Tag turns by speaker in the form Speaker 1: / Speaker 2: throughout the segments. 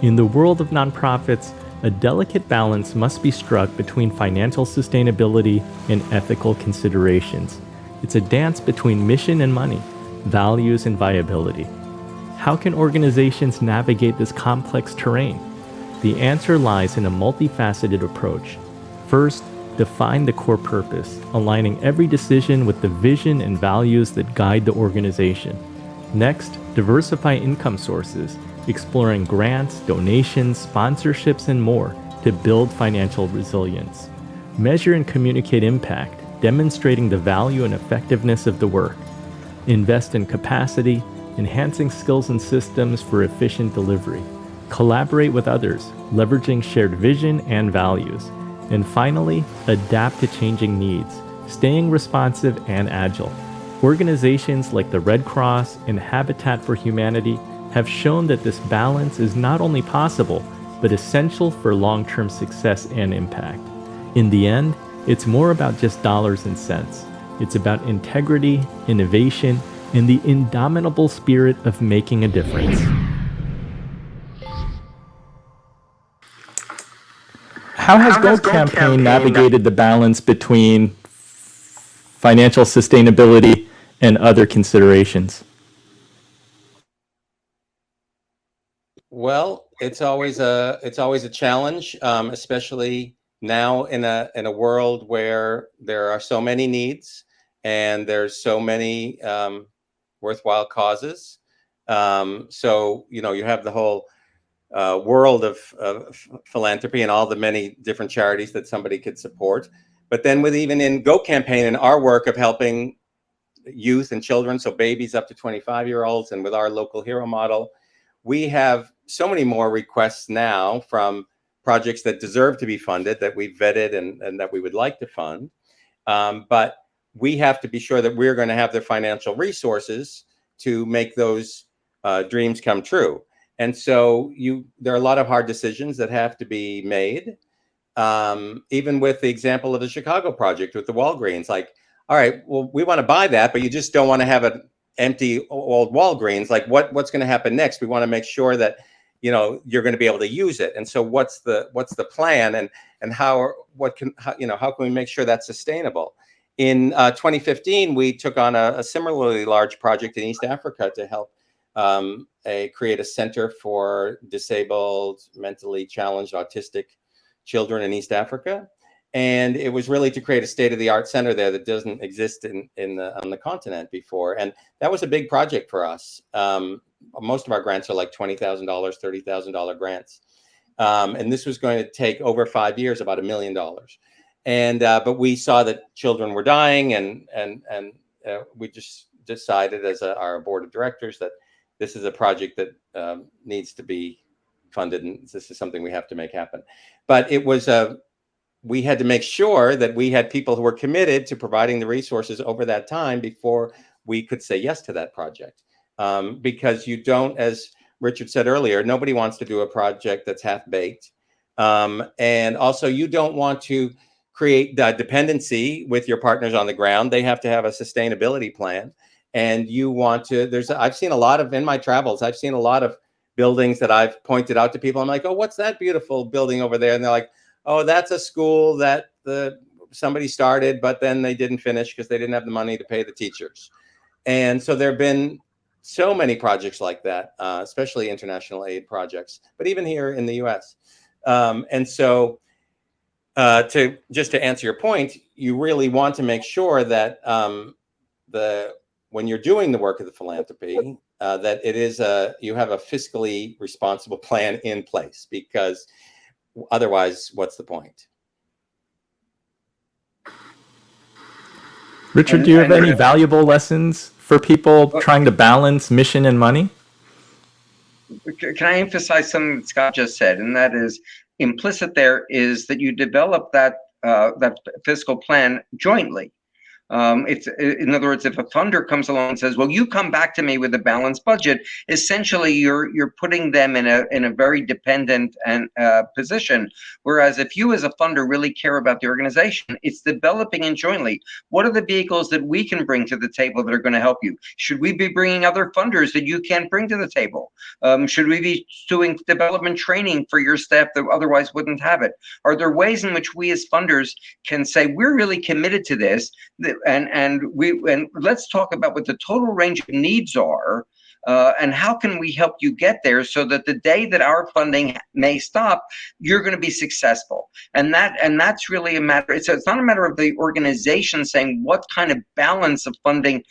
Speaker 1: In the world of nonprofits, a delicate balance must be struck between financial sustainability and ethical considerations. It's a dance between mission and money, values and viability. How can organizations navigate this complex terrain? The answer lies in a multifaceted approach. First, define the core purpose, aligning every decision with the vision and values that guide the organization. Next, diversify income sources, exploring grants, donations, sponsorships, and more to build financial resilience. Measure and communicate impact, demonstrating the value and effectiveness of the work. Invest in capacity, enhancing skills and systems for efficient delivery. Collaborate with others, leveraging shared vision and values. And finally, adapt to changing needs, staying responsive and agile. Organizations like the Red Cross and Habitat for Humanity have shown that this balance is not only possible, but essential for long-term success and impact. In the end, it's more about just dollars and cents. It's about integrity, innovation, and the indomitable spirit of making a difference. How has Go Campaign navigated the balance between financial sustainability and other considerations?
Speaker 2: Well, it's always a challenge, especially now in a world where there are so many needs and there's so many worthwhile causes. So you have the whole world of philanthropy and all the many different charities that somebody could support. But then with even in Go Campaign and our work of helping youth and children, so babies up to 25-year-olds, and with our local hero model, we have so many more requests now from projects that deserve to be funded, that we've vetted and that we would like to fund. But we have to be sure that we're going to have the financial resources to make those dreams come true. And so there are a lot of hard decisions that have to be made. Even with the example of the Chicago project with the Walgreens, like, all right, well, we want to buy that, but you just don't want to have an empty old Walgreens. Like what's going to happen next? We want to make sure that, you're going to be able to use it. And so what's the plan, and how can we make sure that's sustainable? In 2015, we took on a similarly large project in East Africa to help create a center for disabled, mentally challenged, autistic children in East Africa. And it was really to create a state-of-the-art center there that doesn't exist on the continent before. And that was a big project for us. Most of our grants are like $20,000, $30,000 grants. And this was going to take over 5 years, about $1 million. And but we saw that children were dying, and we just decided as our board of directors that this is a project that needs to be funded, and this is something we have to make happen. But it was we had to make sure that we had people who were committed to providing the resources over that time before we could say yes to that project. Because you don't, as Richard said earlier, nobody wants to do a project that's half-baked. And also you don't want to create dependency with your partners on the ground. They have to have a sustainability plan. And you want to, I've seen a lot of, in my travels, I've seen a lot of buildings that I've pointed out to people. I'm like, oh, what's that beautiful building over there? And they're like, oh, that's a school that somebody started, but then they didn't finish because they didn't have the money to pay the teachers. And so there have been so many projects like that, especially international aid projects, but even here in the US. And so to answer your point, you really want to make sure that when you're doing the work of the philanthropy, that it is you have a fiscally responsible plan in place, because otherwise, what's the point?
Speaker 1: Richard, do you have any valuable lessons for people trying to balance mission and money?
Speaker 3: Can I emphasize something that Scott just said? And that is, implicit there is that you develop that fiscal plan jointly. It's, in other words, if a funder comes along and says, well, you come back to me with a balanced budget, essentially you're putting them in a very dependent and position. Whereas if you as a funder really care about the organization, it's developing and jointly. What are the vehicles that we can bring to the table that are going to help you? Should we be bringing other funders that you can't bring to the table? Should we be doing development training for your staff that otherwise wouldn't have it? Are there ways in which we as funders can say, we're really committed to this, and let's talk about what the total range of needs are, and how can we help you get there so that the day that our funding may stop, you're going to be successful. And that's really a matter. It's not a matter of the organization saying what kind of balance of funding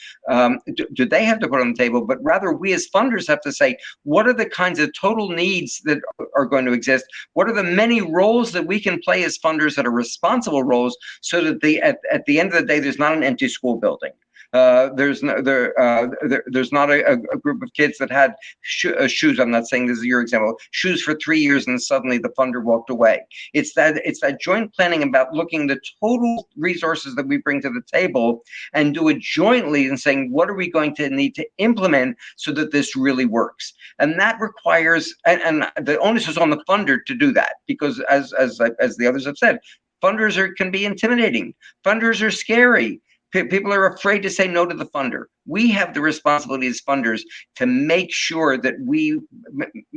Speaker 3: do they have to put on the table, but rather we as funders have to say, what are the kinds of total needs that are going to exist? What are the many roles that we can play as funders that are responsible roles, so that at the end of the day, there's not an empty school building. There's not a group of kids that had shoes. I'm not saying this is your example. Shoes for 3 years and suddenly the funder walked away. It's that joint planning about looking the total resources that we bring to the table and do it jointly and saying, what are we going to need to implement so that this really works? And that requires, and the onus is on the funder to do that, because as the others have said, funders can be intimidating. Funders are scary. People are afraid to say no to the funder. We have the responsibility as funders to make sure that we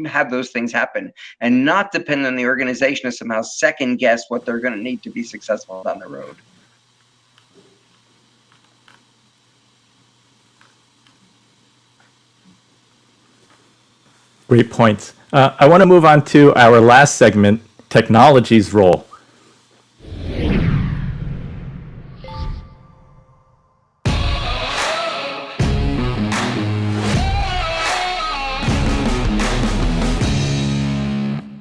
Speaker 3: have those things happen and not depend on the organization to somehow second guess what they're going to need to be successful down the road.
Speaker 1: Great points. I want to move on to our last segment, technology's role.